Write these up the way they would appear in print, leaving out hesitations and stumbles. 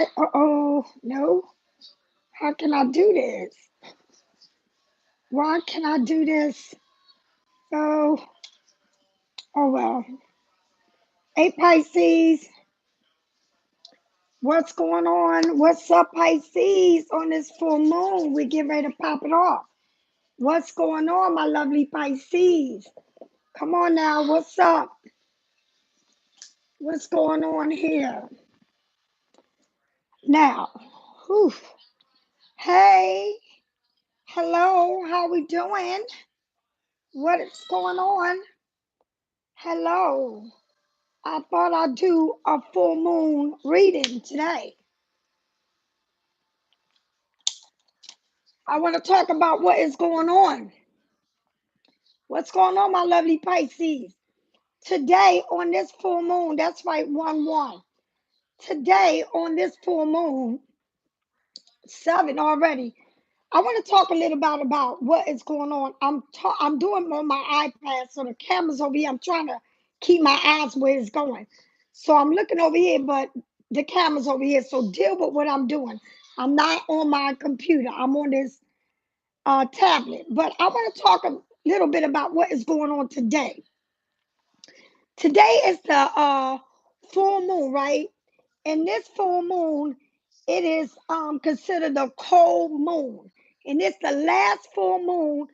Uh-oh, no. How can I do this? Why can I do this? Oh, oh well. Hey, Pisces, what's going on? What's up, Pisces? On this full moon, we get ready to pop it off. What's going on, my lovely Pisces? Come on now, what's up? What's going on here? Now, whew. Hey, hello, how we doing? What is going on? Hello. I thought I'd do a full moon reading today. I want to talk about what is going on. What's going on, my lovely Pisces? Today on this full moon, that's right, 1-1. Today on this full moon, 7 already. I want to talk a little about what is going on. I'm doing on my iPad, so the camera's over here. I'm trying to keep my eyes where it's going. So I'm looking over here, but the camera's over here. So deal with what I'm doing. I'm not on my computer. I'm on this tablet. But I want to talk a little bit about what is going on today. Today is the full moon, right? And this full moon, it is considered a cold moon. And it's the last full moon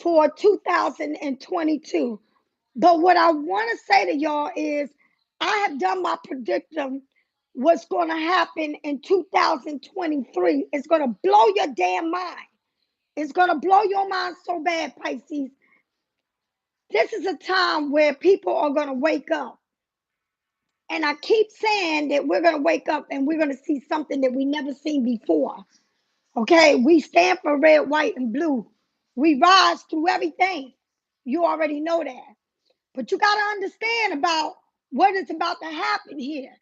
for 2022. But what I want to say to y'all is I have done my prediction what's going to happen in 2023. It's going to blow your damn mind. It's going to blow your mind so bad, Pisces. This is a time where people are going to wake up. And I keep saying that we're going to wake up and we're going to see something that we never seen before. Okay, we stand for red, white, and blue. We rise through everything. You already know that. But you got to understand about what is about to happen here.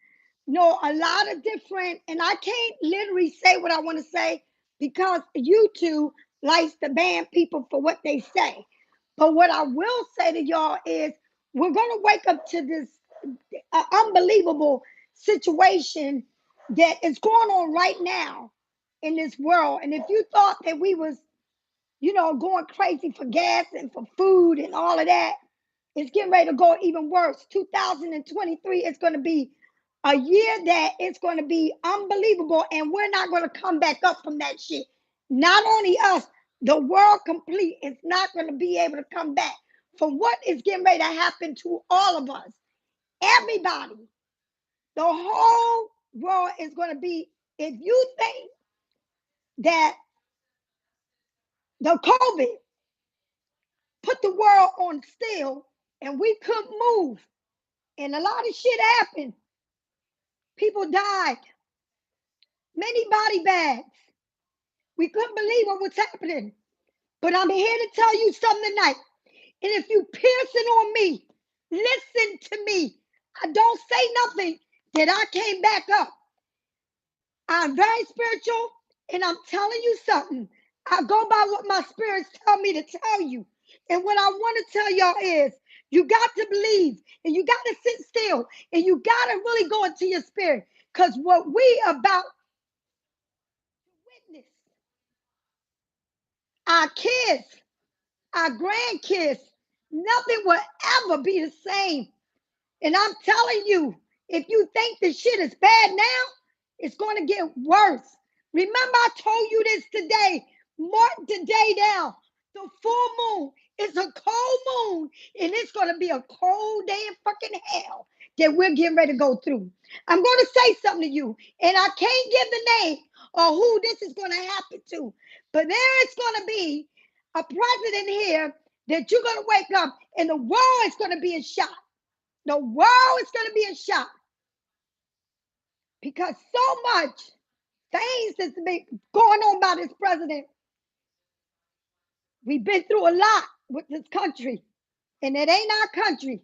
You know, a lot of different, and I can't literally say what I want to say because you.To likes to ban people for what they say. But what I will say to y'all is we're going to wake up to this unbelievable situation that is going on right now in this world. And if you thought that we was, going crazy for gas and for food and all of that, it's getting ready to go even worse. 2023 is going to be a year that it's going to be unbelievable, and we're not going to come back up from that shit. Not only us, the world complete is not going to be able to come back from what is getting ready to happen to all of us. Everybody, the whole world is going to be, if you think that the COVID put the world on still and we couldn't move and a lot of shit happened, people died, many body bags. We couldn't believe what was happening. But I'm here to tell you something tonight. And if you piercing on me, listen to me. I don't say nothing that I came back up. I'm very spiritual, and I'm telling you something. I go by what my spirits tell me to tell you. And what I want to tell y'all is you got to believe, and you got to sit still, and you got to really go into your spirit. Because what we about to witness, our kids, our grandkids, nothing will ever be the same. And I'm telling you, if you think the shit is bad now, it's going to get worse. Remember, I told you this today. Mark the day down. The full moon is a cold moon, and it's going to be a cold day in fucking hell that we're getting ready to go through. I'm going to say something to you, and I can't give the name or who this is going to happen to, but there is going to be a president here that you're going to wake up, and the world is going to be in shock. The world is going to be in shock because so much things that's been going on by this president. We've been through a lot with this country, and it ain't our country.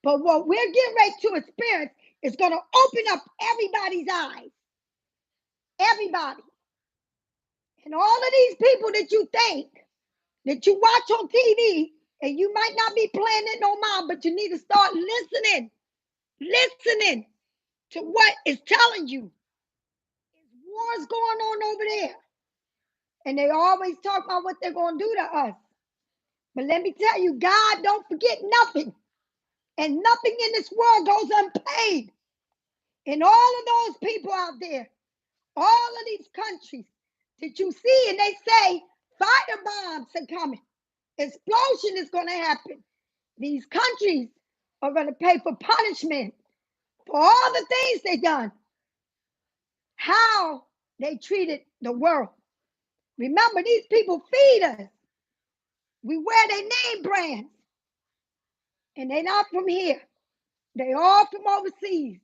But what we're getting ready to experience is going to open up everybody's eyes. Everybody. And all of these people that you think, that you watch on TV, and you might not be playing it no more, but you need to start listening to what it's telling you. wars going on over there. And they always talk about what they're going to do to us. But let me tell you, God don't forget nothing. And nothing in this world goes unpaid. And all of those people out there, all of these countries that you see, and they say fire bombs are coming. Explosion is going to happen. These countries are going to pay for punishment for all the things they done. How they treated the world. Remember, these people feed us. We wear their name brands. And they're not from here. They all from overseas.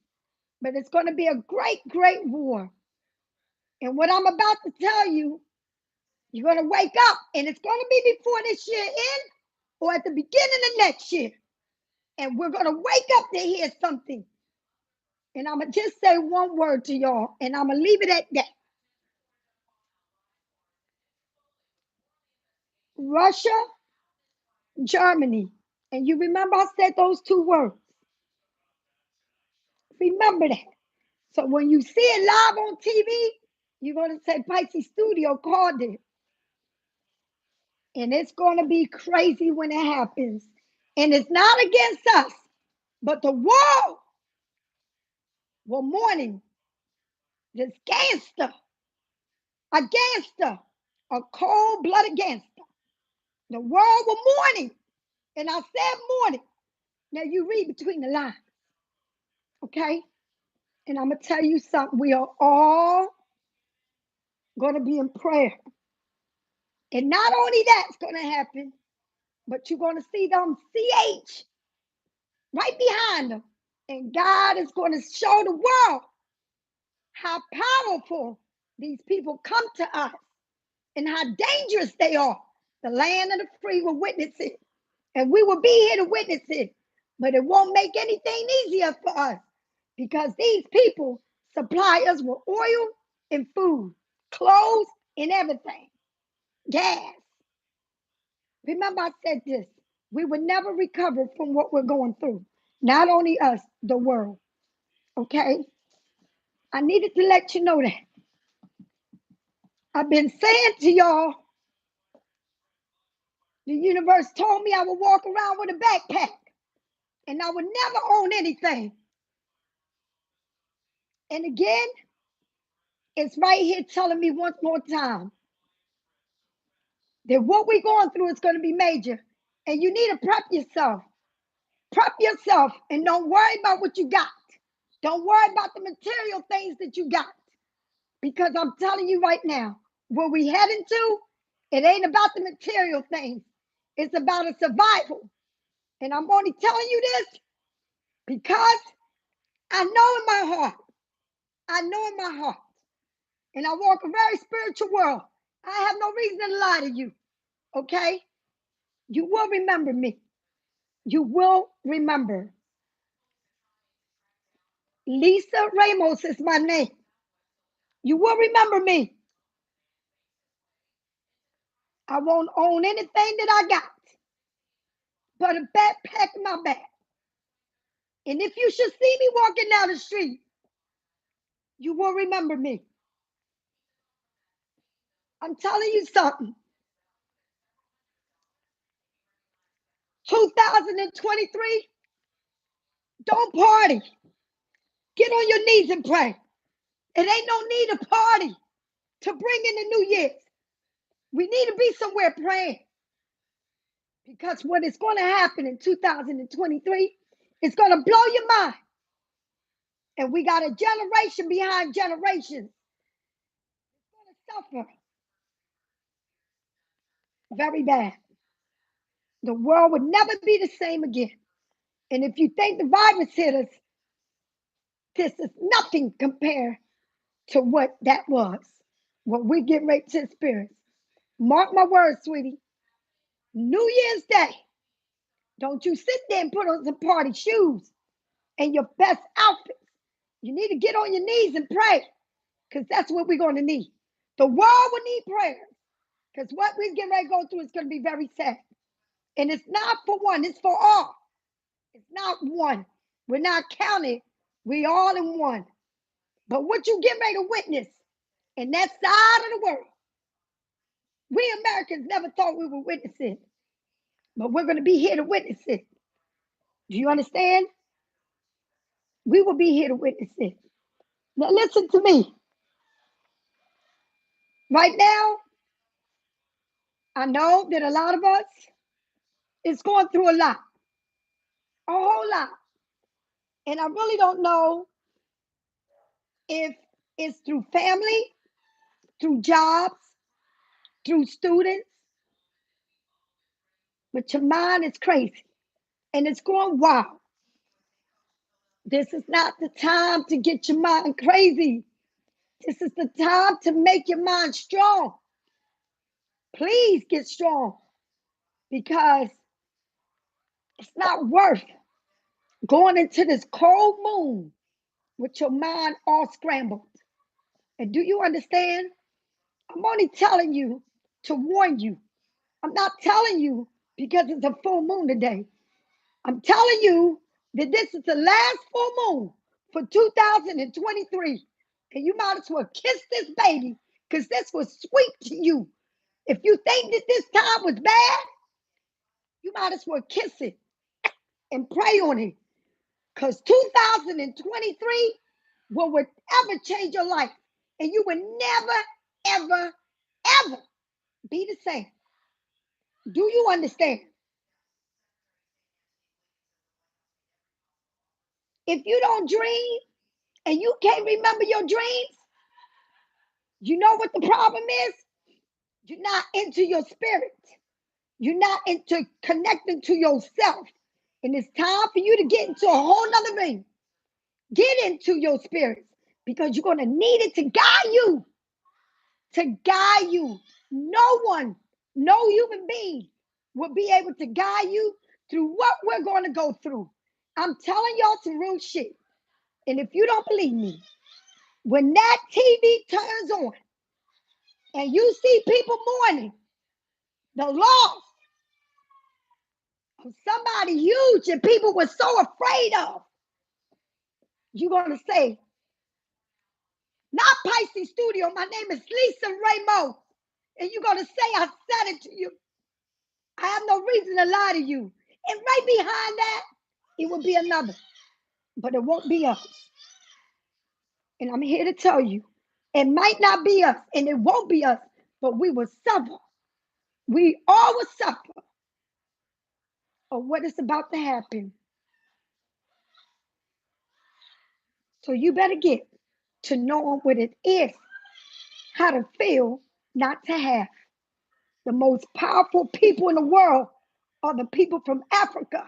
But it's going to be a great, great war. And what I'm about to tell you, you're going to wake up. And it's going to be before this year ends or at the beginning of next year. And we're going to wake up to hear something. And I'm going to just say one word to y'all. And I'm going to leave it at that. Russia, Germany. And you remember I said those two words. Remember that. So when you see it live on TV, you're going to say Pisces Studio called it. And it's going to be crazy when it happens. And it's not against us, but the world will mourning this gangster, a gangster, a cold-blooded gangster. The world will mourning. And I said mourning. Now you read between the lines. Okay? And I'm going to tell you something. We are all going to be in prayer. And not only that's going to happen, but you're going to see them CH right behind them. And God is going to show the world how powerful these people come to us and how dangerous they are. The land of the free will witness it. And we will be here to witness it. But it won't make anything easier for us because these people supply us with oil and food, clothes and everything, gas. Remember I said this, we will never recover from what we're going through. Not only us, the world. Okay? I needed to let you know that. I've been saying to y'all, the universe told me I would walk around with a backpack and I would never own anything. And again, it's right here telling me once more time that what we're going through is going to be major. And you need to prep yourself. Prep yourself and don't worry about what you got. Don't worry about the material things that you got. Because I'm telling you right now, where we heading to, it ain't about the material things. It's about a survival. And I'm only telling you this because I know in my heart. I know in my heart. And I walk a very spiritual world. I have no reason to lie to you. Okay? You will remember me. You will remember. Lisa Ramos is my name. You will remember me. I won't own anything that I got but a backpack in my back. And if you should see me walking down the street, you will remember me. I'm telling you something. 2023, don't party. Get on your knees and pray. It ain't no need to party to bring in the New Year's. We need to be somewhere praying. Because what is going to happen in 2023 is going to blow your mind. And we got a generation behind generations. It's going to suffer very bad. The world would never be the same again. And if you think the virus hit us, this is nothing compared to what that was. What we get ready to experience. Mark my words, sweetie. New Year's Day. Don't you sit there and put on some party shoes and your best outfits. You need to get on your knees and pray because that's what we're going to need. The world will need prayers because what we're getting ready to go through is going to be very sad. And it's not for one, it's for all. It's not one. We're not counting. We all in one. But what you get ready to witness in that side of the world. We Americans never thought we would witness it, but we're going to be here to witness it. Do you understand? We will be here to witness it. Now listen to me. Right now, I know that a lot of us is going through a whole lot. And I really don't know if it's through family, through jobs, through students, but your mind is crazy and it's going wild. This is not the time to get your mind crazy. This is the time to make your mind strong. Please get strong because it's not worth going into this cold moon with your mind all scrambled. And do you understand? I'm only telling you to warn you. I'm not telling you because it's a full moon today. I'm telling you that this is the last full moon for 2023. And you might as well kiss this baby because this was sweet to you. If you think that this time was bad, you might as well kiss it and pray on it. Because 2023 will ever change your life. And you will never, ever, ever be the same. Do you understand? If you don't dream and you can't remember your dreams, you know what the problem is? You're not into your spirit. You're not into connecting to yourself. And it's time for you to get into a whole nother ring. Get into your spirit because you're going to need it to guide you. To guide you. No one, no human being will be able to guide you through what we're going to go through. I'm telling y'all some real shit. And if you don't believe me, when that TV turns on and you see people mourning the loss of somebody huge that people were so afraid of, you're going to say, not Pisces Studio, my name is Lisa Ramos. And you're going to say, I said it to you. I have no reason to lie to you. And right behind that, it will be another. But it won't be us. And I'm here to tell you, it might not be us and it won't be us, but we will suffer. We all will suffer of what is about to happen. So you better get to know what it is, how to feel not to have. The most powerful people in the world are the people from Africa.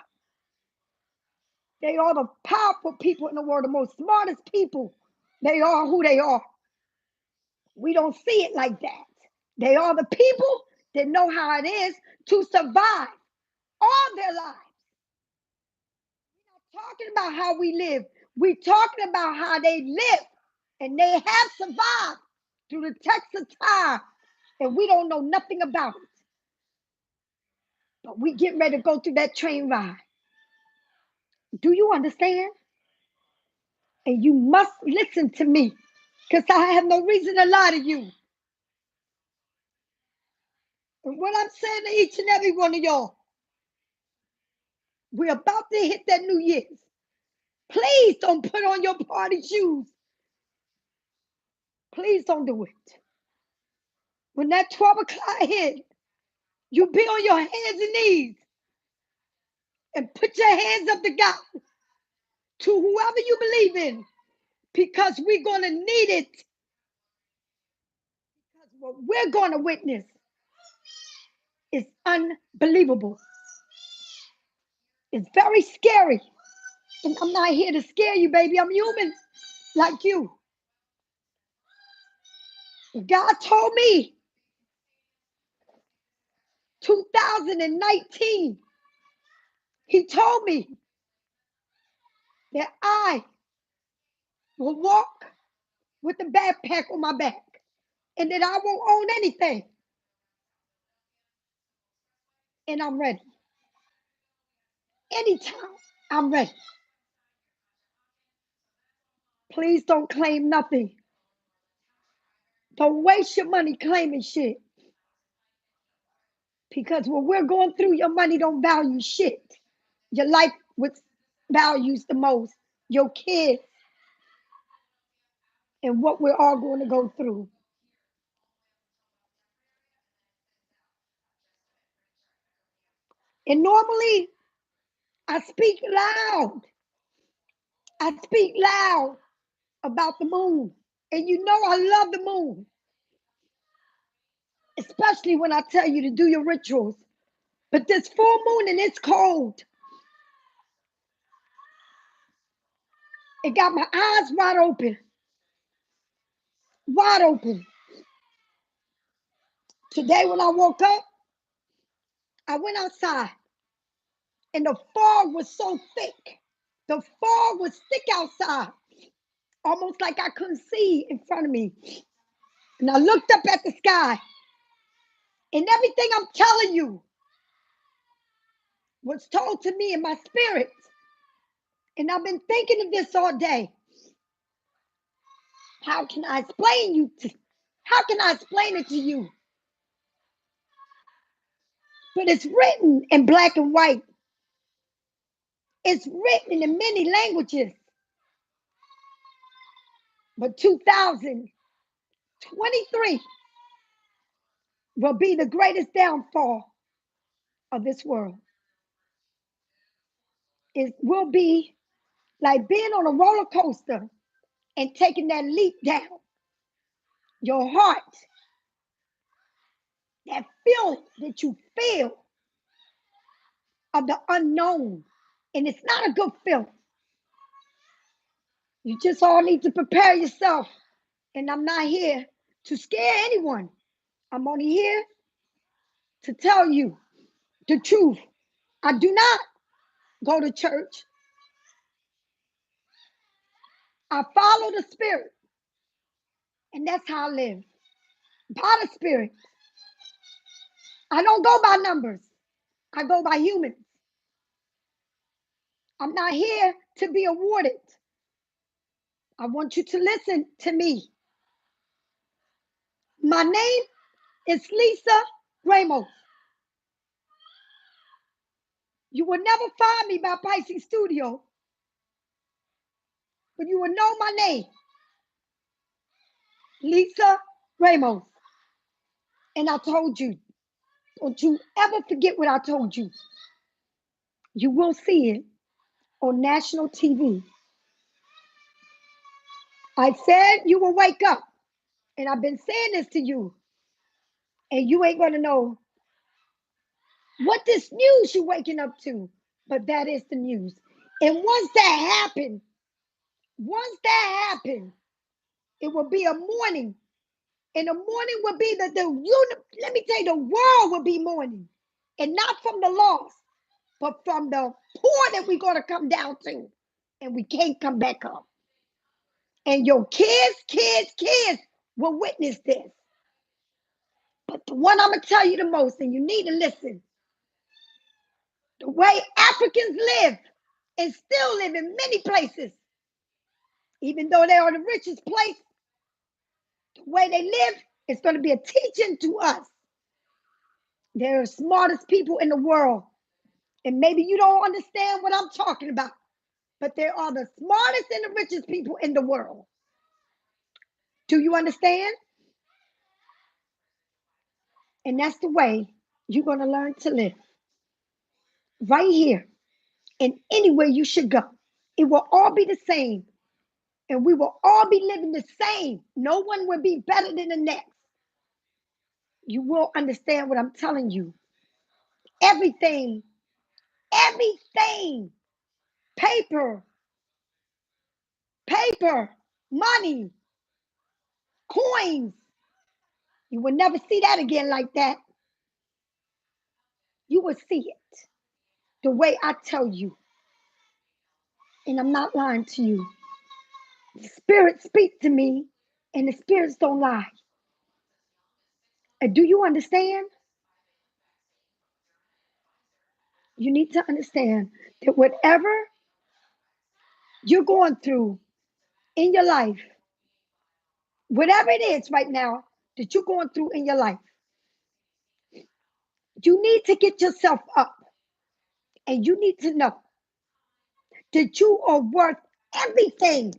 They are the powerful people in the world, the most smartest people. They are who they are. We don't see it like that. They are the people that know how it is to survive all their lives. We're not talking about how we live. We're talking about how they live. And they have survived through the test of time. And we don't know nothing about it. But we get ready to go through that train ride. Do you understand? And you must listen to me because I have no reason to lie to you. And what I'm saying to each and every one of y'all, we're about to hit that New Year's. Please don't put on your party shoes. Please don't do it. When that 12 o'clock hit, you be on your hands and knees and put your hands up to God, to whoever you believe in, because we're going to need it. Because what we're going to witness is unbelievable. It's very scary. And I'm not here to scare you, baby. I'm human like you. God told me 2019, He told me that I will walk with a backpack on my back and that I won't own anything. And I'm ready. Anytime, I'm ready. Please don't claim nothing. Don't waste your money claiming shit. Because when we're going through, your money don't value shit. Your life what values the most, your kids, and what we're all going to go through. And normally, I speak loud. I speak loud about the moon. And you know I love the moon, especially when I tell you to do your rituals. But this full moon and it's cold. It got my eyes wide open. Wide open. Today when I woke up, I went outside and the fog was so thick. The fog was thick outside, almost like I couldn't see in front of me. And I looked up at the sky, and everything I'm telling you was told to me in my spirit. And I've been thinking of this all day. How can I explain it to you? But it's written in black and white. It's written in many languages. But 2023 will be the greatest downfall of this world. It will be like being on a roller coaster and taking that leap down. Your heart, that feeling that you feel of the unknown. And it's not a good feeling. You just all need to prepare yourself. And I'm not here to scare anyone. I'm only here to tell you the truth. I do not go to church. I follow the Spirit. And that's how I live. By the Spirit. I don't go by numbers. I go by humans. I'm not here to be awarded. I want you to listen to me. My name is Lisa Ramos. You will never find me by Pisces Studio, but you will know my name, Lisa Ramos. And I told you, don't you ever forget what I told you. You will see it on national TV. I said you will wake up, and I've been saying this to you, and you ain't going to know what this news you're waking up to, but that is the news. And once that happens, it will be a mourning. And the mourning will be let me tell you, the world will be mourning. And not from the loss, but from the poor that we're going to come down to. And we can't come back up. And your kids will witness this. But the one I'm going to tell you the most, and you need to listen, the way Africans live and still live in many places, even though they are the richest place, the way they live is going to be a teaching to us. They're the smartest people in the world. And maybe you don't understand what I'm talking about, but they are the smartest and the richest people in the world. Do you understand? And that's the way you're going to learn to live. Right here and anywhere you should go. It will all be the same. And we will all be living the same. No one will be better than the next. You will understand what I'm telling you. Everything, paper, money, coins. You will never see that again like that. You will see it the way I tell you. And I'm not lying to you. The spirits speak to me, and the spirits don't lie. And do you understand? You need to understand that whatever you're going through in your life, whatever it is right now, that you're going through in your life, you need to get yourself up and you need to know that you are worth everything.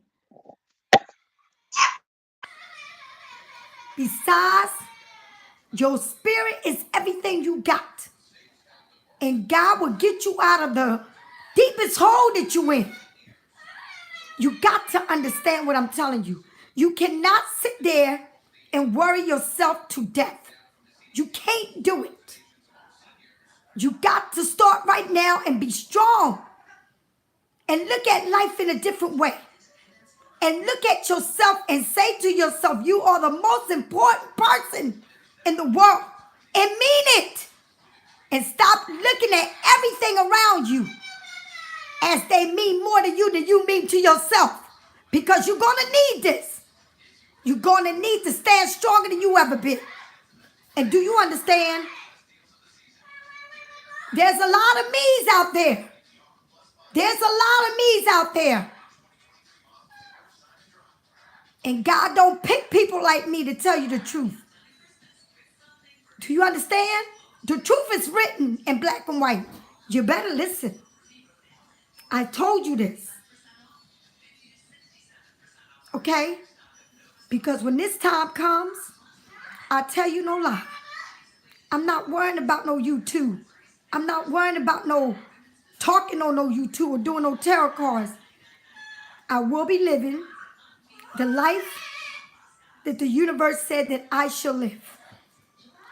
Besides, your spirit is everything you got. And God will get you out of the deepest hole that you're in. You got to understand what I'm telling you. You cannot sit there and worry yourself to death. You can't do it. You got to start right now and be strong. And look at life in a different way. And look at yourself and say to yourself, you are the most important person in the world. And mean it. And stop looking at everything around you as they mean more to you than you mean to yourself. Because you're going to need this. You're going to need to stand stronger than you ever been. And do you understand? There's a lot of me's out there. There's a lot of me's out there. And God don't pick people like me to tell you the truth. Do you understand? The truth is written in black and white. You better listen. I told you this. Okay? Because when this time comes, I tell you no lie. I'm not worrying about no you.To. I'm not worrying about no talking on no you.To or doing no tarot cards. I will be living the life that the universe said that I shall live.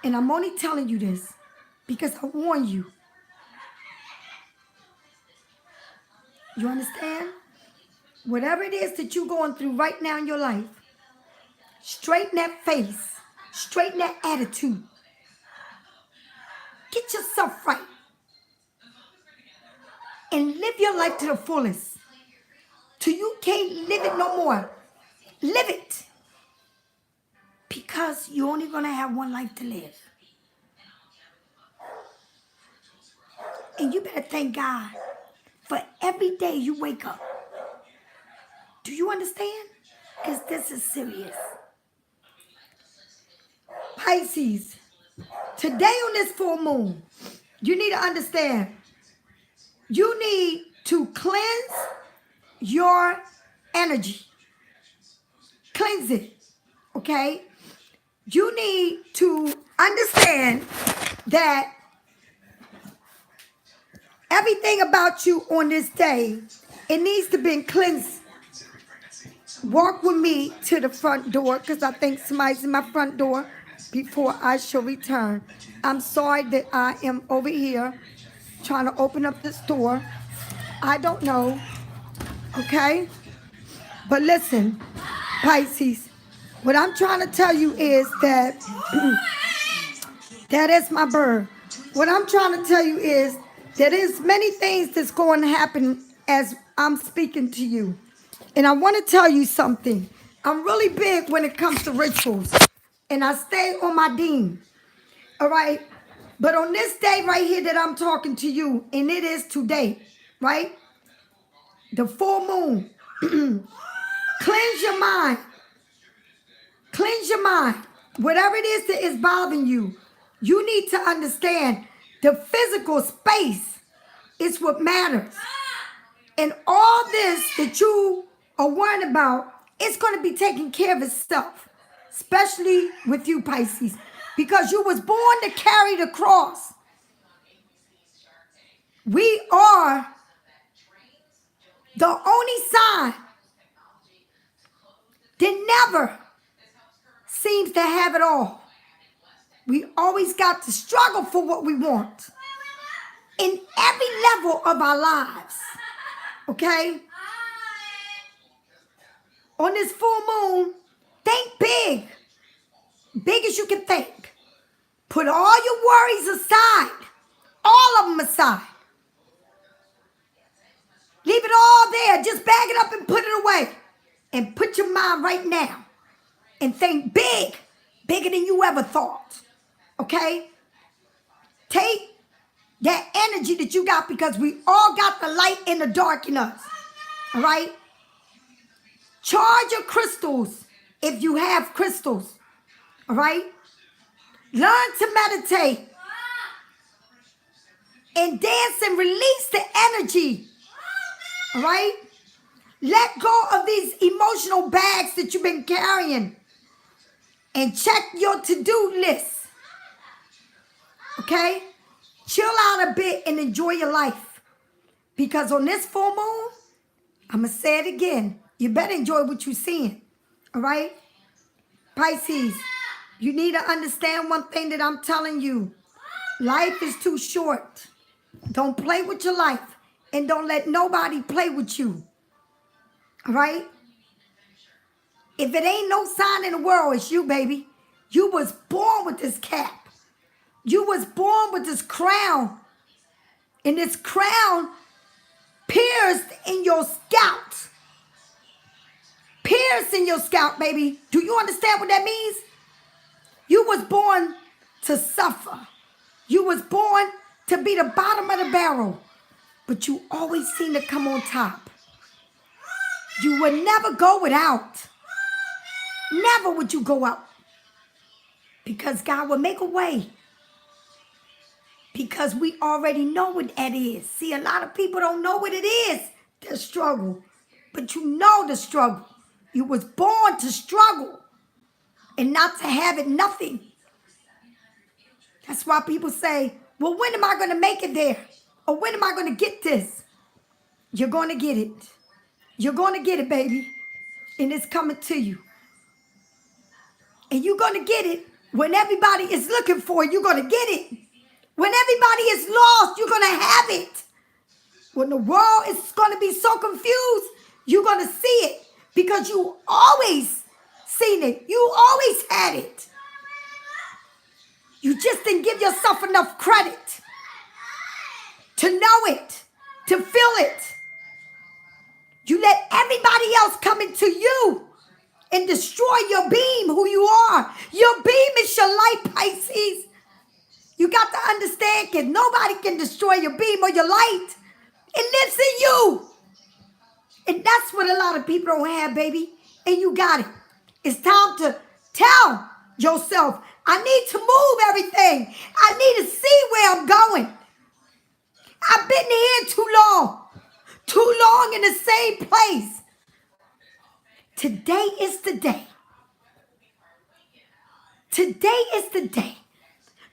And I'm only telling you this because I warn you. You understand? Whatever it is that you're going through right now in your life, straighten that face, straighten that attitude. Get yourself right. And live your life to the fullest. Till you can't live it no more. Live it. Because you're only going to have one life to live. And you better thank God for every day you wake up. Do you understand? Because this is serious. Pisces, today on this full moon, you need to understand, you need to cleanse your energy. Cleanse it, okay? You need to understand that everything about you on this day, it needs to be cleansed. Walk with me to the front door because I think somebody's in my front door before I shall return. I'm sorry that I am over here trying to open up this door. I don't know, okay? But listen, Pisces, what I'm trying to tell you is that, that is my bird. What I'm trying to tell you is that there's many things that's going to happen as I'm speaking to you. And I want to tell you something. I'm really big when it comes to rituals. And I stay on my deen. All right? But on this day right here that I'm talking to you, and it is today, right? The full moon. Cleanse your mind. Cleanse your mind. Whatever it is that is bothering you, you need to understand the physical space is what matters. And all this that you are worried about, it's going to be taken care of itself. Especially with you, Pisces. Because you was born to carry the cross. We are the only sign that never seems to have it all. We always got to struggle for what we want. In every level of our lives. Okay? On this full moon, think big. Big as you can think. Put all your worries aside. All of them aside. Leave it all there. Just bag it up and put it away. And put your mind right now. And think big. Bigger than you ever thought. Okay? Take that energy that you got because we all got the light and the dark in us. All right? Charge your crystals if you have crystals. All right? Learn to meditate and dance and release the energy. All right? Let go of these emotional bags that you've been carrying and check your to-do list. Okay? Chill out a bit and enjoy your life. Because on this full moon, I'm going to say it again. You better enjoy what you're seeing. All right? Pisces, you need to understand one thing that I'm telling you. Life is too short. Don't play with your life. And don't let nobody play with you. All right? If it ain't no sign in the world, it's you, baby. You was born with this cap. You was born with this crown. And this crown pierced in your scalp. Pierced in your scalp, baby. Do you understand what that means? You was born to suffer. You was born to be the bottom of the barrel. But you always seem to come on top. You would never go without. Never would you go out. Because God will make a way. Because we already know what that is. See, a lot of people don't know what it is, the struggle. But you know the struggle. You was born to struggle and not to have it nothing. That's why people say, well, when am I going to make it there? Or when am I going to get this? You're going to get it. You're going to get it, baby. And it's coming to you. And you're going to get it when everybody is looking for it. You're going to get it. When everybody is lost, you're going to have it. When the world is going to be so confused, you're going to see it. Because you always seen it. You always had it. You just didn't give yourself enough credit to know it, to feel it. You let everybody else come into you and destroy your beam, who you are. Your beam is your light, Pisces. You got to understand, because nobody can destroy your beam or your light. It lives in you. And that's what a lot of people don't have, baby. And you got it. It's time to tell yourself, I need to move everything. I need to see where I'm going. I've been here too long. Too long in the same place. Today is the day. Today is the day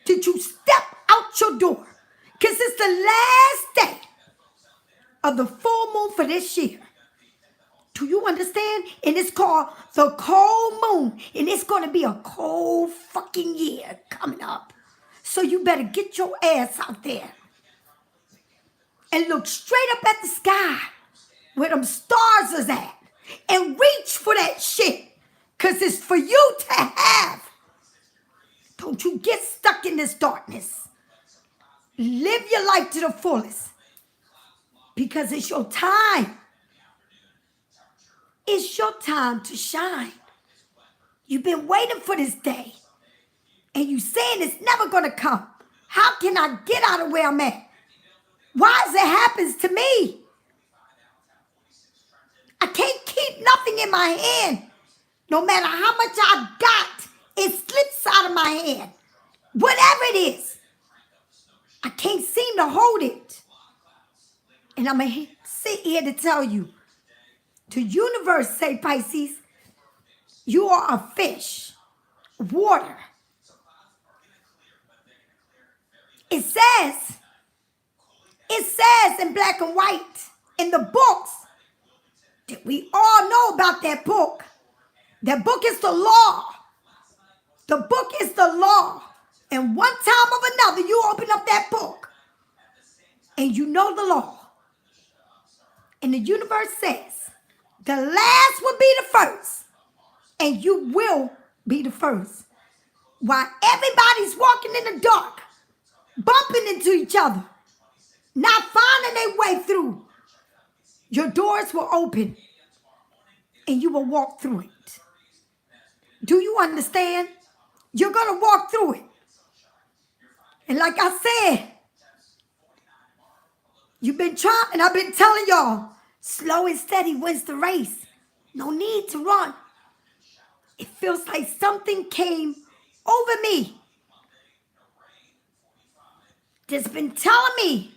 that you step out your door. Because it's the last day of the full moon for this year. Do you understand? And it's called the cold moon. And it's going to be a cold fucking year coming up. So you better get your ass out there. And look straight up at the sky where them stars is at. And reach for that shit. Because it's for you to have. Don't you get stuck in this darkness. Live your life to the fullest. Because it's your time. It's your time to shine. You've been waiting for this day. And you saying it's never going to come. How can I get out of where I'm at? Why does it happen to me? I can't keep nothing in my hand. No matter how much I got, it slips out of my hand. Whatever it is. I can't seem to hold it. And I'm going to sit here to tell you. The universe say, Pisces, you are a fish. Water. It says in black and white in the books that we all know about that book. That book is the law. The book is the law. And one time of another, you open up that book and you know the law. And the universe says, the last will be the first. And you will be the first. While everybody's walking in the dark, bumping into each other, not finding their way through, your doors will open and you will walk through it. Do you understand? You're going to walk through it. And like I said, you've been trying, and I've been telling y'all, slow and steady wins the race. No need to run. It feels like something came over me that's been telling me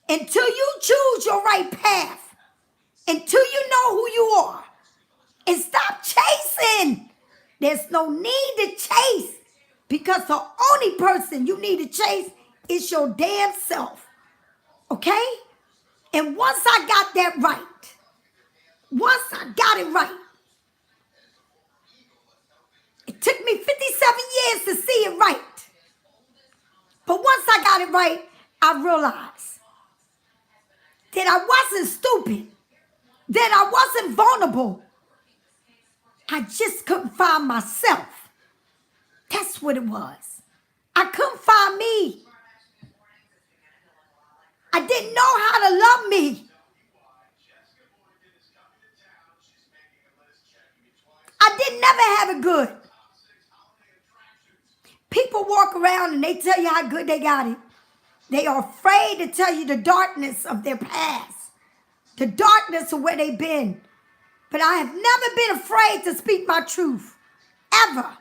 until you choose your right path, until you know who you are, and stop chasing. There's no need to chase because the only person you need to chase is your damn self. Okay? And once I got that right, once I got it right, it took me 57 years to see it right. But once I got it right, I realized that I wasn't stupid, that I wasn't vulnerable. I just couldn't find myself. That's what it was. I couldn't find me. I didn't know how to love me. I didn't never have it good. People walk around and they tell you how good they got it. They are afraid to tell you the darkness of their past, the darkness of where they've been. But I have never been afraid to speak my truth, ever.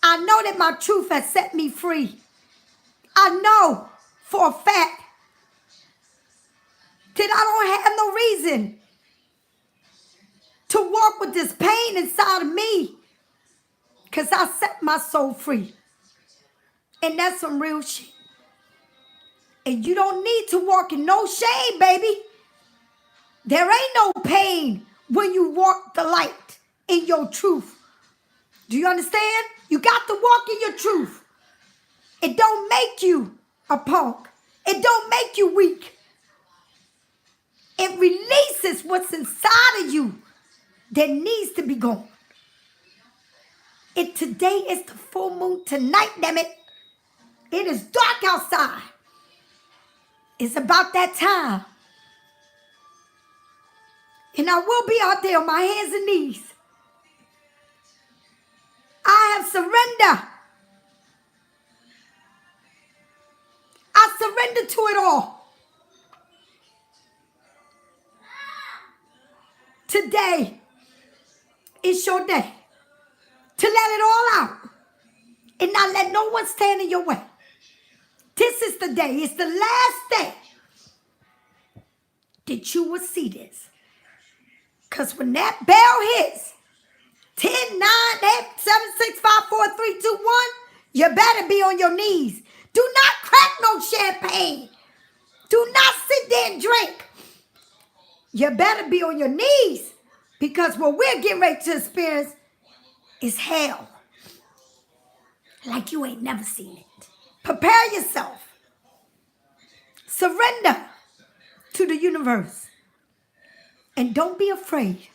I know that my truth has set me free. I know for a fact that I don't have no reason to walk with this pain inside of me because I set my soul free. And that's some real shit. And you don't need to walk in no shame, baby. There ain't no pain when you walk the light in your truth. Do you understand? You got to walk in your truth. It don't make you a punk. It don't make you weak. It releases what's inside of you that needs to be gone. Today is the full moon tonight, damn it. It is dark outside. It's about that time. And I will be out there on my hands and knees. I have surrendered. I surrender to it all. Today is your day to let it all out and not let no one stand in your way. This is the day. It's the last day that you will see this. Because when that bell hits, 10, 9, 8, 7, 6, 5, 4, 3, 2, 1, you better be on your knees. Do not crack no champagne. Do not sit there and drink. You better be on your knees because what we're getting ready to experience is hell. Like you ain't never seen it. Prepare yourself. Surrender to the universe. And don't be afraid.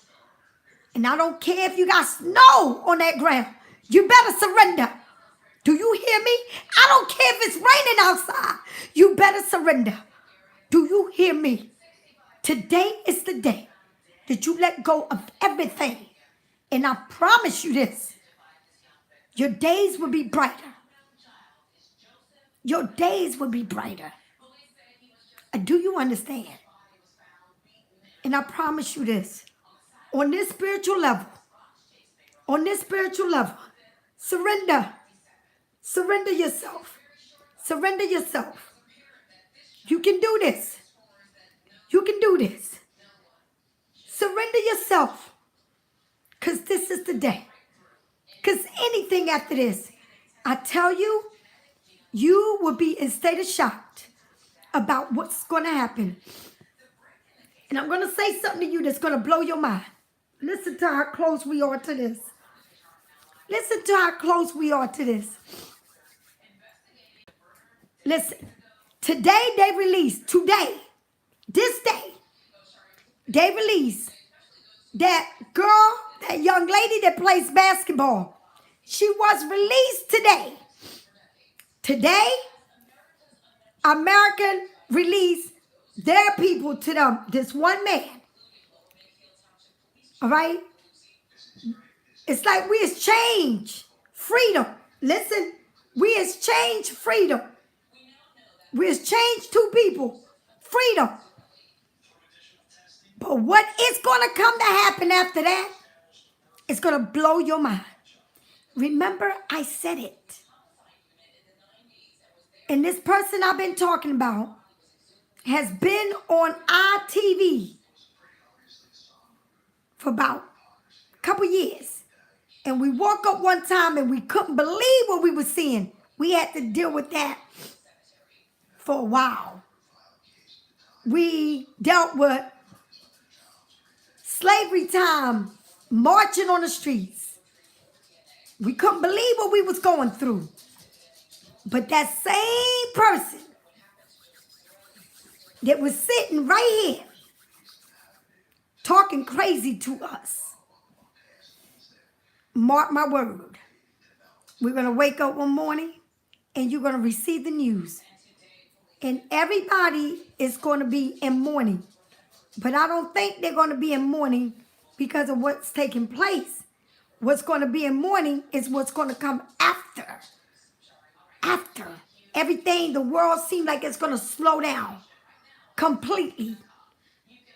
And I don't care if you got snow on that ground. You better surrender. Do you hear me? I don't care if it's raining outside. You better surrender. Do you hear me? Today is the day that you let go of everything. And I promise you this. Your days will be brighter. Your days will be brighter. Do you understand? And I promise you this. On this spiritual level, surrender. Surrender yourself. Surrender yourself. You can do this. You can do this. Surrender yourself. Because this is the day. Because anything after this, I tell you, you will be in state of shock about what's going to happen. And I'm going to say something to you that's going to blow your mind. Listen to how close we are to this. Listen to how close we are to this. Listen. Today they released, this day, they released that girl, that young lady that plays basketball. She was released today. Today, American released their people to them, this one man. All right? It's like we exchange freedom. Listen, we exchange freedom. We exchange two people, freedom. But what is going to come to happen after that, it's going to blow your mind. Remember, I said it. And this person I've been talking about has been on our TV for about a couple years. And we woke up one time and we couldn't believe what we were seeing. We had to deal with that for a while. We dealt with slavery time, marching on the streets. We couldn't believe what we was going through. But that same person that was sitting right here talking crazy to us, mark my word, we're going to wake up one morning and you're going to receive the news. And everybody is going to be in mourning. But I don't think they're going to be in mourning because of what's taking place. What's going to be in mourning is what's going to come after. After. Everything, the world seems like it's going to slow down. Completely.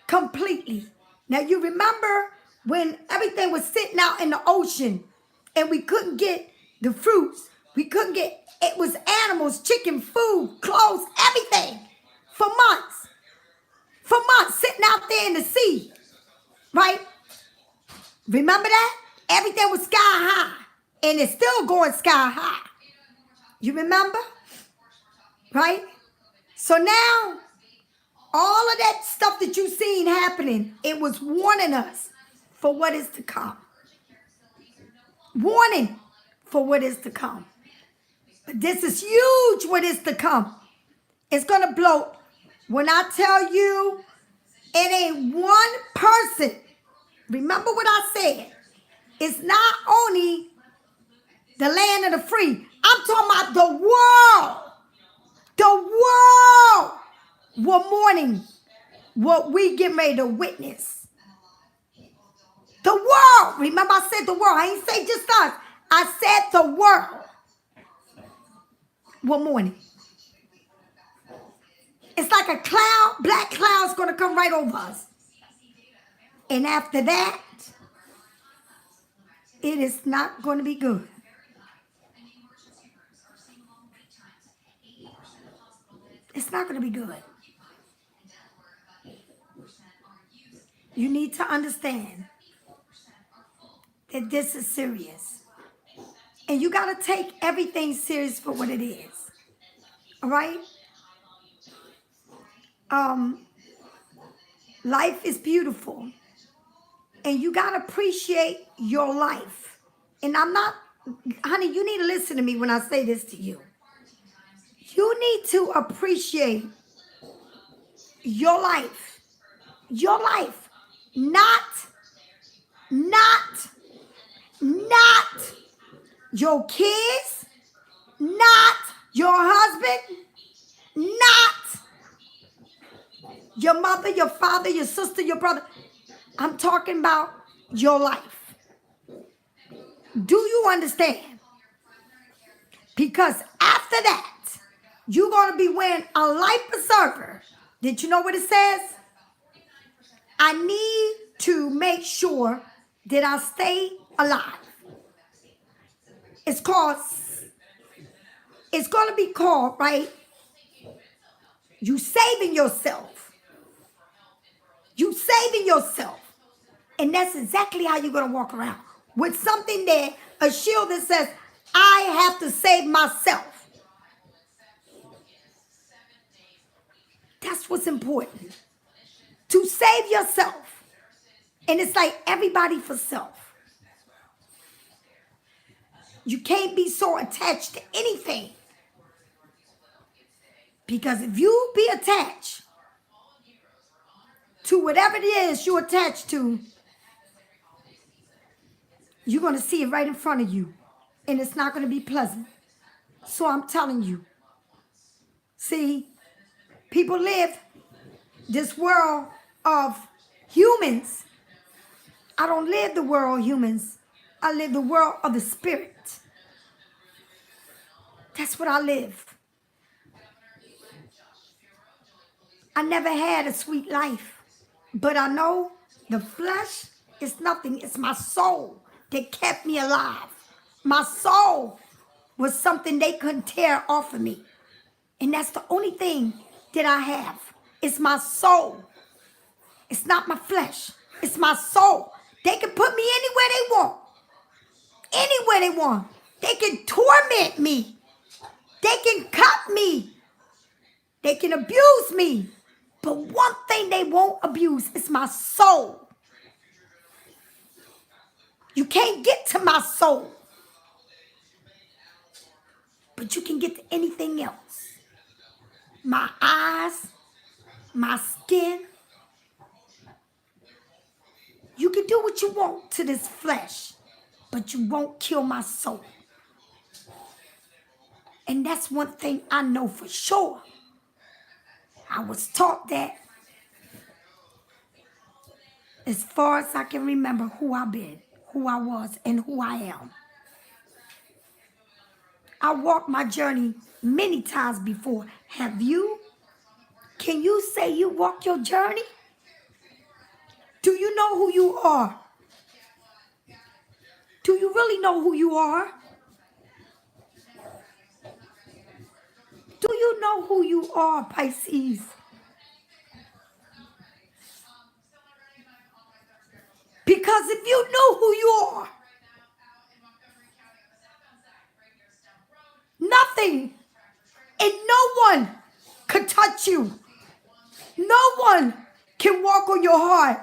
Completely. Now you remember when everything was sitting out in the ocean and we couldn't get the fruits. We couldn't get, it was animals, chicken, food, clothes, everything for months. For months, sitting out there in the sea, right? Remember that? Everything was sky high, and it's still going sky high. You remember? Right? So now, all of that stuff that you've seen happening, it was warning us for what is to come. Warning for what is to come. But this is huge, what is to come. It's going to blow. When I tell you, it ain't one person. Remember what I said. It's not only the land of the free. I'm talking about the world. The world will mourning what we get ready to witness. The world. Remember I said the world. I ain't say just us. I said the world will mourning. It's like a cloud, black cloud's going to come right over us. And after that, it is not going to be good. It's not going to be good. You need to understand that this is serious. And you got to take everything serious for what it is. All right? Life is beautiful. And you got to appreciate your life. And I'm not, honey, you need to listen to me when I say this to you. You need to appreciate your life. Your life. Not your kids, not your husband, not your mother, your father, your sister, your brother. I'm talking about your life. Do you understand? Because after that, you're going to be wearing a life preserver. Did you know what it says? I need to make sure that I stay alive. It's going to be called, right? You saving yourself. You saving yourself. And that's exactly how you're going to walk around. With something there, a shield that says, I have to save myself. That's what's important. To save yourself. And it's like everybody for self. You can't be so attached to anything. Because if you be attached to whatever it is you're attached to, you're going to see it right in front of you. And it's not going to be pleasant. So I'm telling you. See, people live this world of humans. I don't live the world of humans. I live the world of the spirit. That's what I live. I never had a sweet life. But I know the flesh is nothing. It's my soul that kept me alive. My soul was something they couldn't tear off of me. And that's the only thing that I have. It's my soul. It's not my flesh. It's my soul. They can put me anywhere they want. Anywhere they want. They can torment me. They can cut me. They can abuse me. But one thing they won't abuse is my soul. You can't get to my soul. But you can get to anything else. My eyes, my skin. You can do what you want to this flesh, but you won't kill my soul. And that's one thing I know for sure. I was taught that as far as I can remember who I've been, who I was, and who I am. I walked my journey many times before. Have you? Can you say you walked your journey? Do you know who you are? Do you really know who you are? Do you know who you are, Pisces? Because if you know who you are, nothing and no one could touch you. No one can walk on your heart.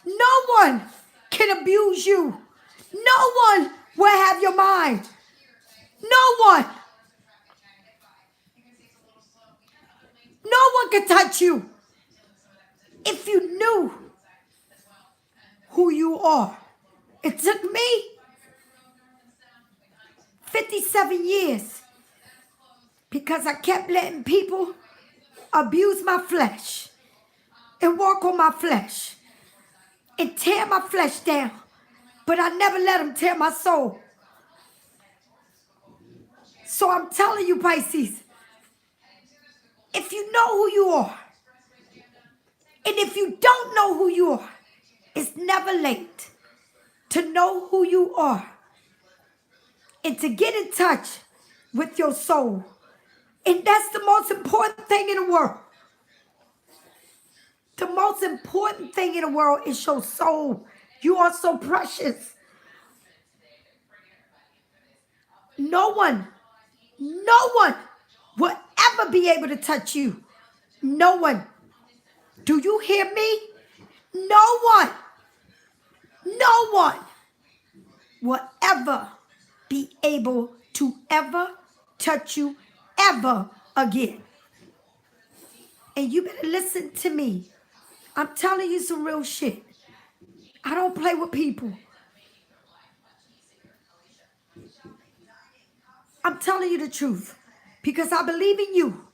No one can abuse you. No one will have your mind. No one. No one can touch you if you knew who you are. It took me 57 years because I kept letting people abuse my flesh and walk on my flesh and tear my flesh down. But I never let them tear my soul. So I'm telling you, Pisces, if you know who you are, and if you don't know who you are, it's never late to know who you are and to get in touch with your soul. And that's the most important thing in the world. The most important thing in the world is your soul. You are so precious. No one will ever be able to touch you. No one. Do you hear me? No one will ever be able to ever touch you ever again. And you better listen to me. I'm telling you some real shit. I don't play with people. I'm telling you the truth because I believe in you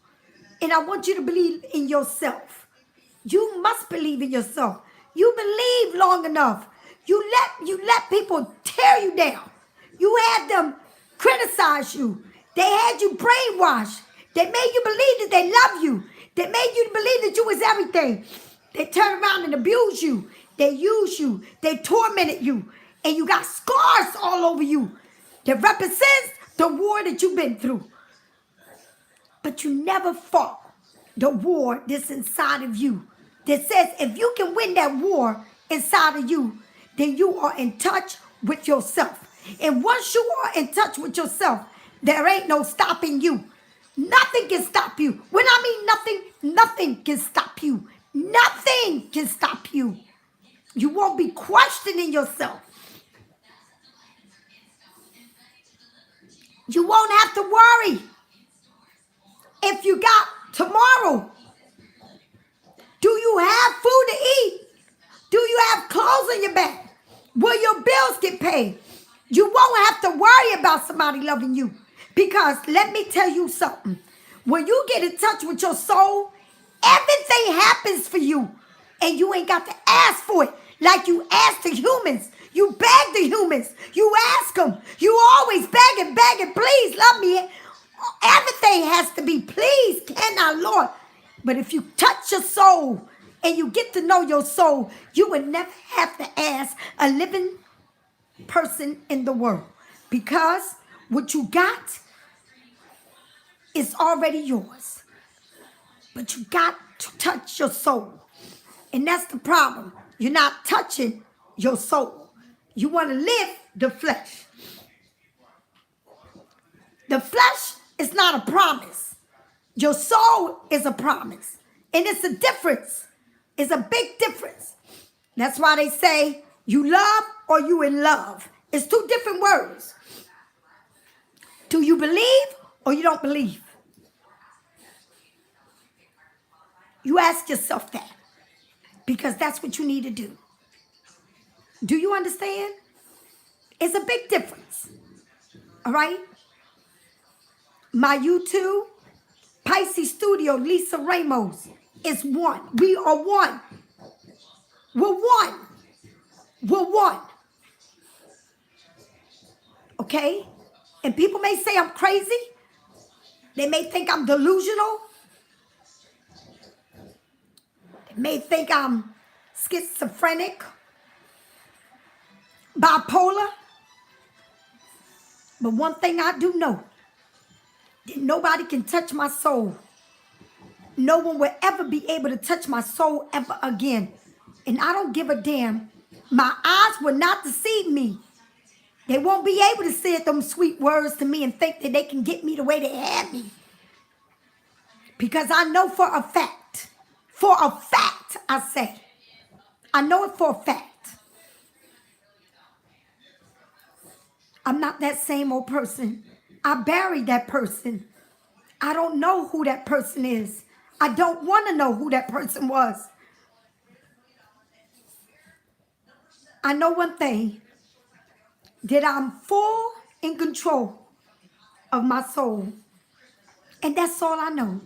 and I want you to believe in yourself. You must believe in yourself. You believe long enough. You let people tear you down. You had them criticize you. They had you brainwashed. They made you believe that they love you. They made you believe that you was everything. They turned around and abused you. They used you. They tormented you. And you got scars all over you that represents the war that you've been through. But you never fought the war that's inside of you. That says if you can win that war inside of you, then you are in touch with yourself. And once you are in touch with yourself, there ain't no stopping you. Nothing can stop you. When I mean nothing, nothing can stop you. Nothing can stop you. You won't be questioning yourself. You won't have to worry if you got tomorrow. Do you have food to eat? Do you have clothes on your back? Will your bills get paid? You won't have to worry about somebody loving you. Because let me tell you something. When you get in touch with your soul, everything happens for you. And you ain't got to ask for it like you ask the humans. You beg the humans. You ask them. You always begging, please love me. Everything has to be please, can I, Lord? But if you touch your soul and you get to know your soul, you would never have to ask a living person in the world. Because what you got is already yours. But you got to touch your soul. And that's the problem. You're not touching your soul. You want to live the flesh. The flesh is not a promise. Your soul is a promise. And it's a difference. It's a big difference. That's why they say you love or you in love. It's two different words. Do you believe or you don't believe? You ask yourself that because that's what you need to do. Do you understand? It's a big difference. All right? My you.To, Pisces Studio, Lisa Ramos is one. We are one. We're one. We're one. Okay? And people may say I'm crazy. They may think I'm delusional. They may think I'm schizophrenic, bipolar. But one thing I do know, that nobody can touch my soul. No one will ever be able to touch my soul ever again. And I don't give a damn. My eyes will not deceive me. They won't be able to say them sweet words to me and think that they can get me the way they have me. Because I know for a fact, I say, I know it for a fact. I'm not that same old person. I buried that person. I don't know who that person is. I don't want to know who that person was. I know one thing, that I'm full in control of my soul. And that's all I know.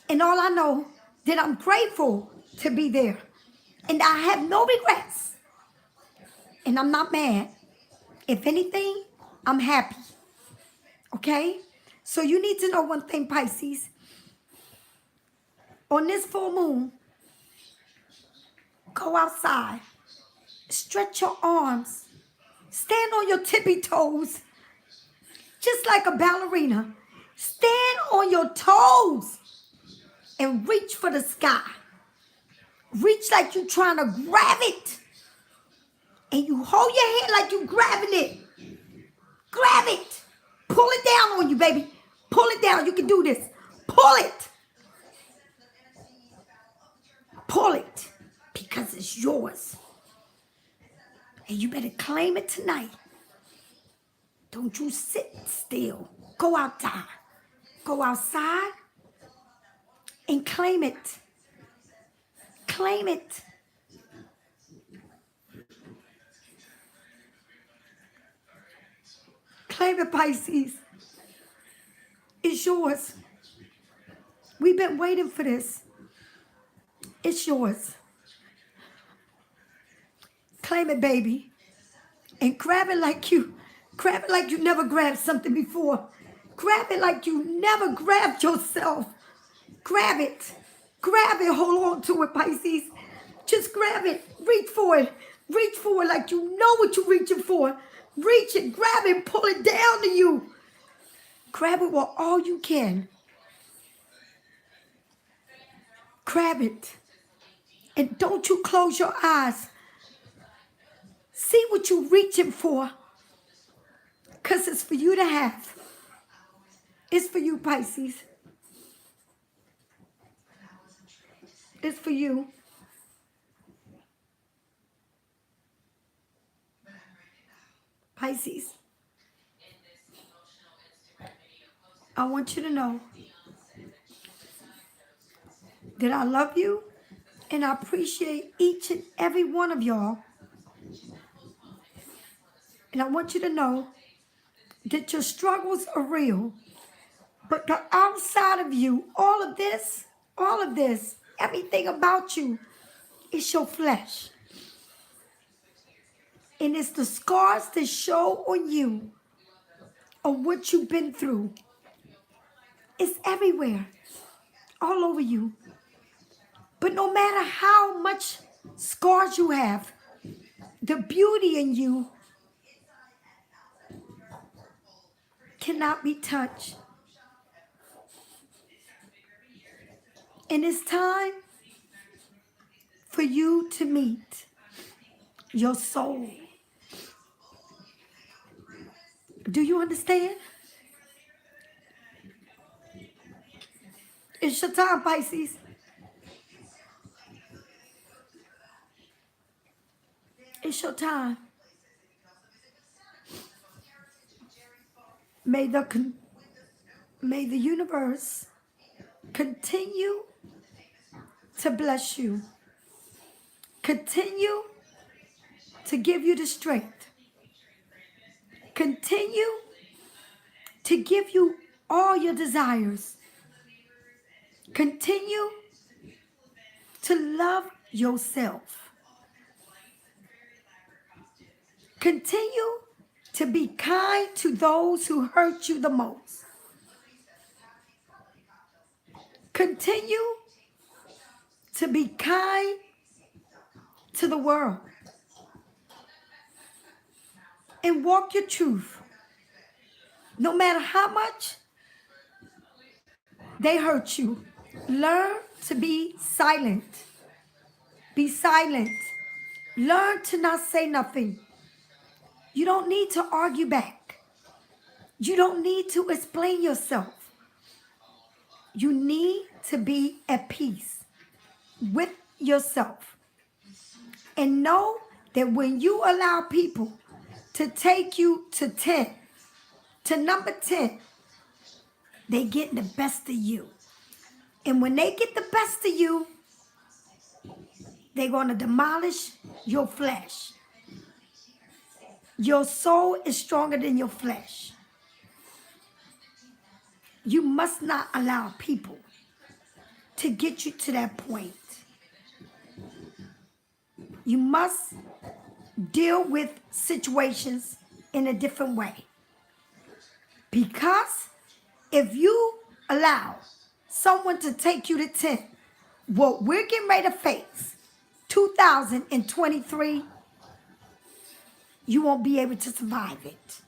And all I know, that I'm grateful to be there. And I have no regrets. And I'm not mad. If anything, I'm happy. Okay? So you need to know one thing, Pisces. On this full moon, go outside. Stretch your arms. Stand on your tippy toes. Just like a ballerina. Stand on your toes. And reach for the sky. Reach like you're trying to grab it. And you hold your hand like you're grabbing it. Grab it. Pull it down on you, baby. Pull it down. You can do this. Pull it. Pull it. Because it's yours. And you better claim it tonight. Don't you sit still. Go outside. Go outside and claim it. Claim it. Claim it, Pisces. It's yours. We've been waiting for this. It's yours. Claim it, baby. And grab it like you never grabbed something before. Grab it like you never grabbed yourself. Grab it. Grab it. Hold on to it, Pisces. Just grab it. Reach for it. Reach for it like you know what you're reaching for. Reach it. Grab it. Pull it down to you. Grab it with all you can. Grab it. And don't you close your eyes. See what you're reaching for. Because it's for you to have. It's for you, Pisces. It's for you. Pisces. I want you to know that I love you and I appreciate each and every one of y'all. And I want you to know that your struggles are real. But the outside of you, all of this, everything about you is your flesh. And it's the scars that show on you of what you've been through. It's everywhere, all over you. But no matter how much scars you have, the beauty in you cannot be touched. And it's time for you to meet your soul. Do you understand? It's your time, Pisces. It's your time. May the universe continue to bless you. Continue to give you the strength. Continue to give you all your desires. Continue to love yourself. Continue to be kind to those who hurt you the most. Continue to be kind to the world. And walk your truth. No matter how much they hurt you, learn to be silent. Be silent. Learn to not say nothing. You don't need to argue back. You don't need to explain yourself. You need to be at peace with yourself. And know that when you allow people to take you to 10, to number 10, they get the best of you. And when they get the best of you, they're going to demolish your flesh. Your soul is stronger than your flesh. You must not allow people to get you to that point. You must deal with situations in a different way. Because if you allow someone to take you to 10, what we're getting ready to face, 2023, you won't be able to survive it.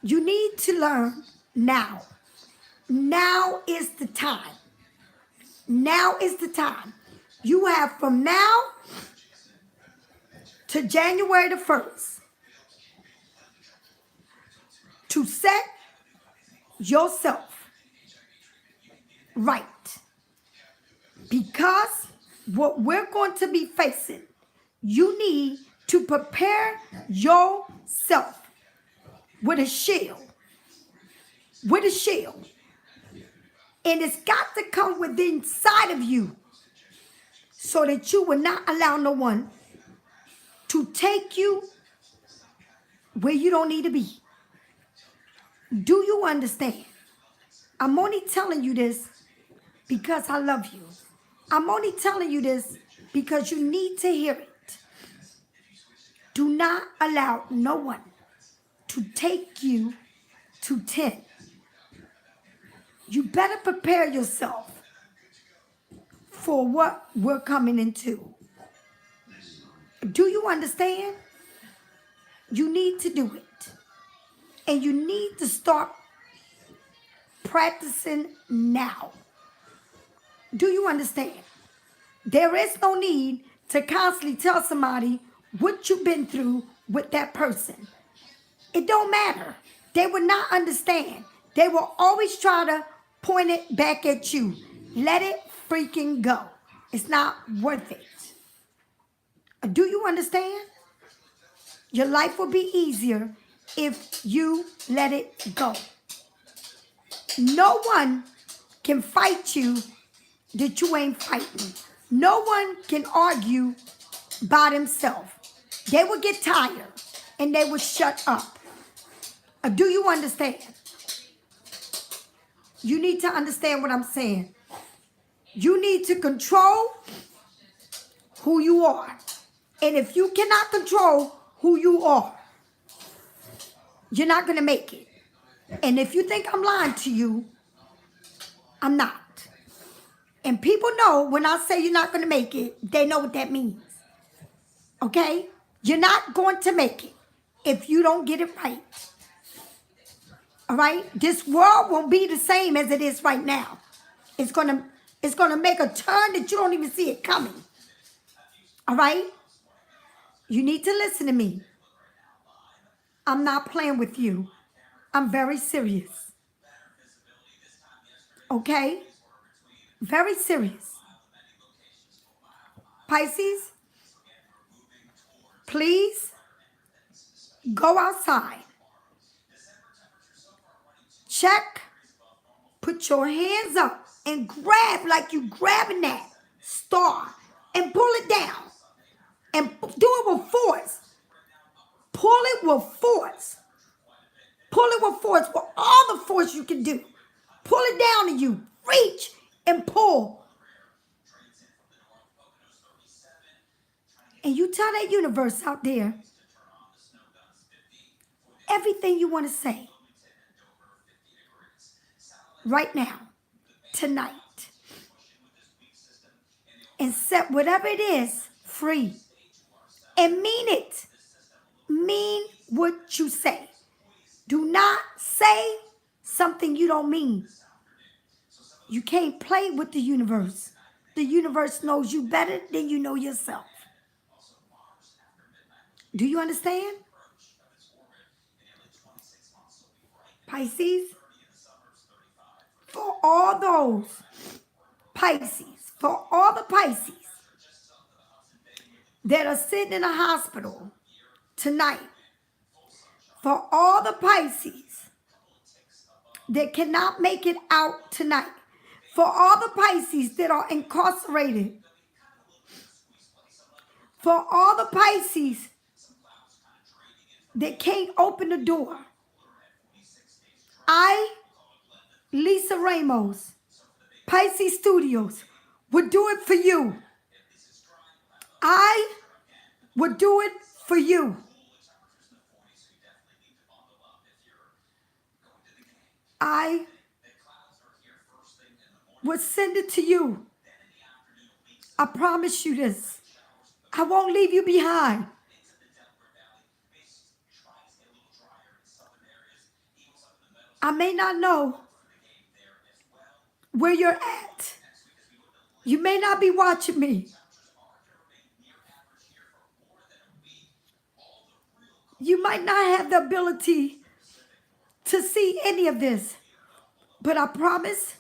You need to learn now. Now is the time. Now is the time. You have from now to January the 1st to set yourself right. Because what we're going to be facing, you need to prepare yourself with a shield. With a shield. And it's got to come within inside of you so that you will not allow no one to take you where you don't need to be. Do you understand? I'm only telling you this because I love you. I'm only telling you this because you need to hear it. Do not allow no one to take you to 10. You better prepare yourself for what we're coming into. Do you understand? You need to do it. And you need to start practicing now. Do you understand? There is no need to constantly tell somebody what you've been through with that person. It don't matter. They will not understand. They will always try to point it back at you. Let it freaking go. It's not worth it. Do you understand? Your life will be easier if you let it go. No one can fight you that you ain't fighting. No one can argue by themselves. They will get tired and they will shut up. Do you understand? You need to understand what I'm saying. You need to control who you are. And if you cannot control who you are, you're not going to make it. And if you think I'm lying to you, I'm not. And people know when I say you're not going to make it, they know what that means. Okay? You're not going to make it if you don't get it right. All right? This world won't be the same as it is right now. It's gonna make a turn that you don't even see it coming. All right? You need to listen to me. I'm not playing with you. I'm very serious. Okay? Very serious. Pisces, please go outside. Check. Put your hands up and grab like you grabbing that star and pull it down. And do it with force. Pull it with force. Pull it with force, with all the force you can do. Pull it down to you. Reach and pull. And you tell that universe out there everything you want to say right now, tonight. And set whatever it is free. And mean it. Mean what you say. Do not say something you don't mean. You can't play with the universe. The universe knows you better than you know yourself. Do you understand? Pisces, for all those Pisces, for all the Pisces that are sitting in a hospital tonight, for all the Pisces that cannot make it out tonight, for all the Pisces that are incarcerated, for all the Pisces that can't open the door, I, Lisa Ramos, Pisces Studios, would do it for you. I would do it for you. I would send it to you. I promise you this. I won't leave you behind. I may not know where you're at. You may not be watching me. You might not have the ability to see any of this. But I promise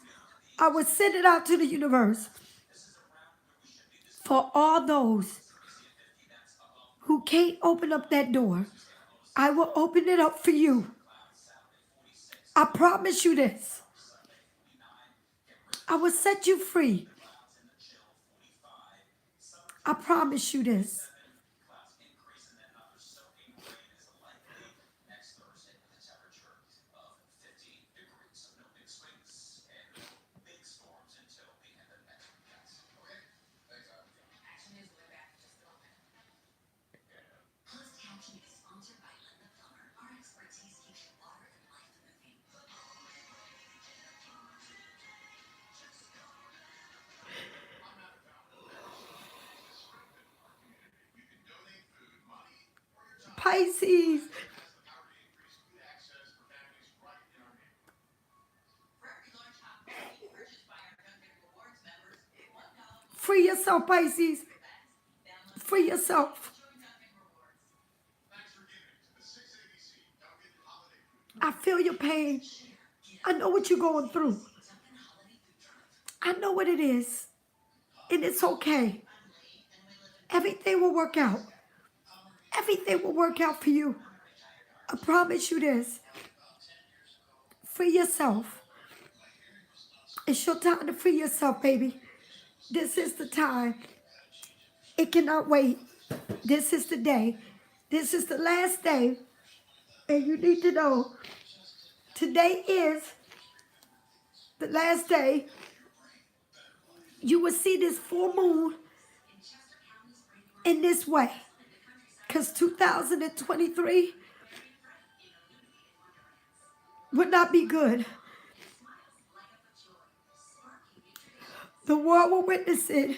I would send it out to the universe for all those who can't open up that door. I will open it up for you. I promise you this. I will set you free. I promise you this. Pisces. Free yourself, Pisces. Free yourself. I feel your pain. I know what you're going through. I know what it is. And it's okay. Everything will work out. Everything will work out for you. I promise you this. Free yourself. It's your time to free yourself, baby. This is the time. It cannot wait. This is the day. This is the last day. And you need to know, today is the last day. You will see this full moon in this way. Because 2023 would not be good. The world will witness it.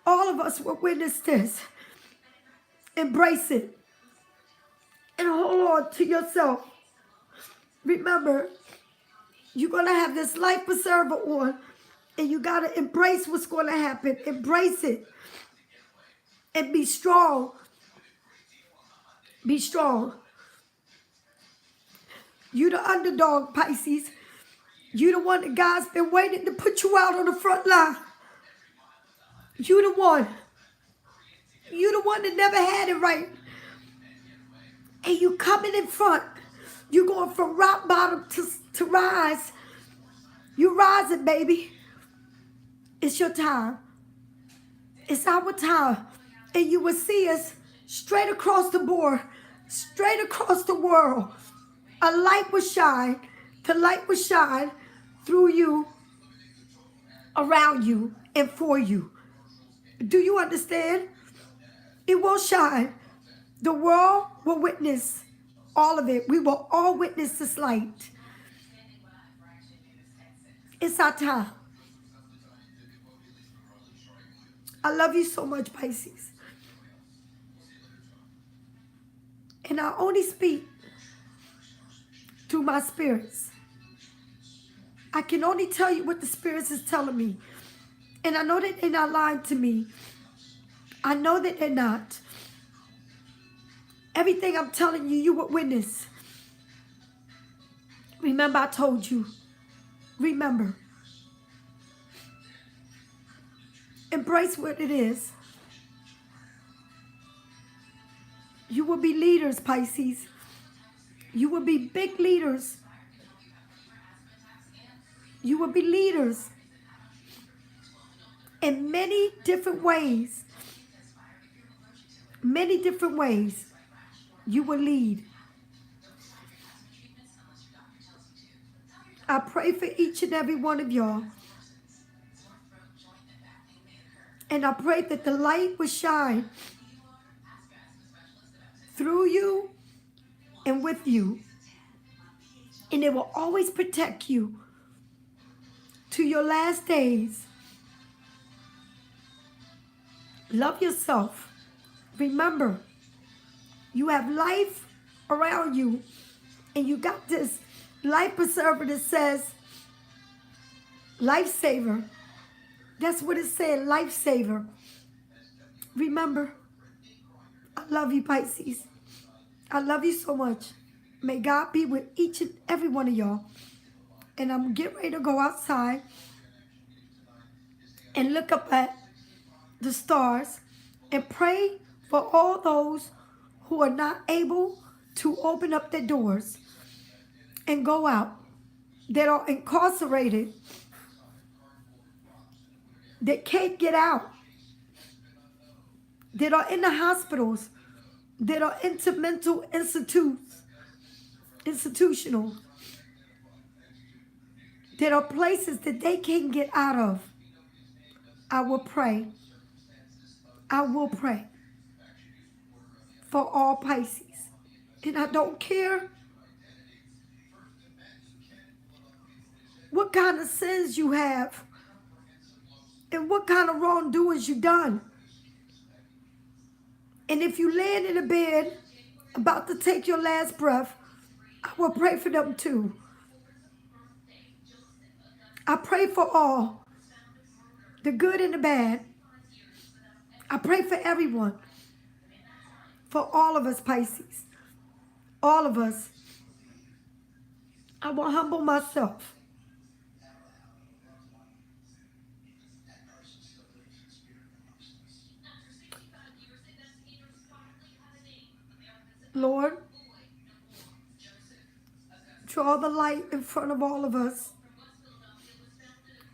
All of us will witness this. Embrace it. And hold on to yourself. Remember, you're going to have this life preserver on, and you got to embrace what's going to happen. Embrace it. And be strong. Be strong. You the underdog, Pisces. You the one that God's been waiting to put you out on the front line. You the one. You the one that never had it right. And you coming in front. You going from rock bottom to rise. You rising, baby. It's your time. It's our time. And you will see us straight across the board, straight across the world. A light will shine. The light will shine through you, around you, and for you. Do you understand? It will shine. The world will witness all of it. We will all witness this light. It's our time. I love you so much, Pisces. And I only speak through my spirits. I can only tell you what the spirits is telling me. And I know that they're not lying to me. I know that they're not. Everything I'm telling you, you will witness. Remember, I told you. Remember. Embrace what it is. You will be leaders, Pisces. You will be big leaders. You will be leaders in many different ways. Many different ways you will lead. I pray for each and every one of y'all. And I pray that the light will shine through you and with you. And it will always protect you to your last days. Love yourself. Remember, you have life around you. And you got this life preserver that says lifesaver. That's what it said, lifesaver. Remember, I love you, Pisces. I love you so much. May God be with each and every one of y'all. And I'm getting ready to go outside and look up at the stars and pray for all those who are not able to open up their doors and go out, that are incarcerated, that can't get out, that are in the hospitals, that are into mental institutional, that are places that they can't get out of. I will pray. I will pray for all Pisces. And I don't care what kind of sins you have and what kind of wrongdoings you've done. And if you laying in a bed about to take your last breath, I will pray for them too. I pray for all, the good and the bad. I pray for everyone, for all of us, Pisces, all of us. I will humble myself. Lord, draw the light in front of all of us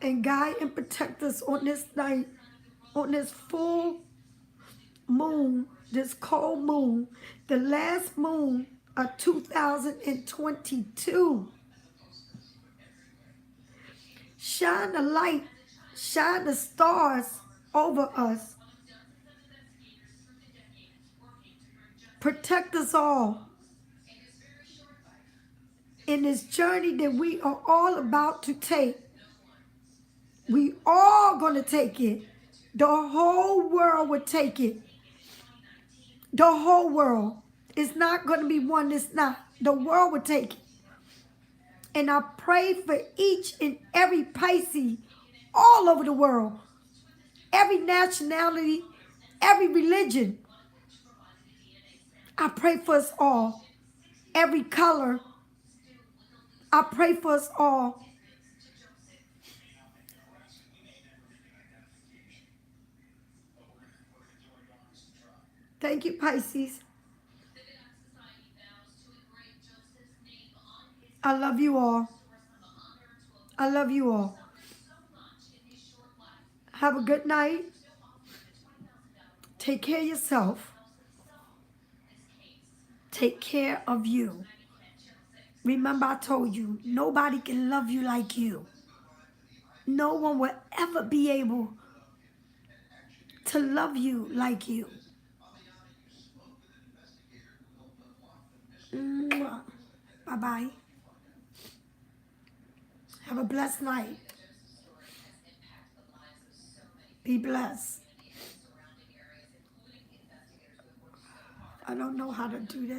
and guide and protect us on this night, on this full moon, this cold moon, the last moon of 2022. Shine the light, shine the stars over us. Protect us all in this journey that we are all about to take. We all going to take it. The whole world will take it. The whole world. It's not going to be one that's not. The world will take it. And I pray for each and every Pisces all over the world, every nationality, every religion. I pray for us all, every color. I pray for us all. Thank you, Pisces. I love you all. I love you all. Have a good night. Take care of yourself. Take care of you. Remember, I told you, nobody can love you like you. No one will ever be able to love you like you. Bye-bye. Have a blessed night. Be blessed. I don't know how to do this.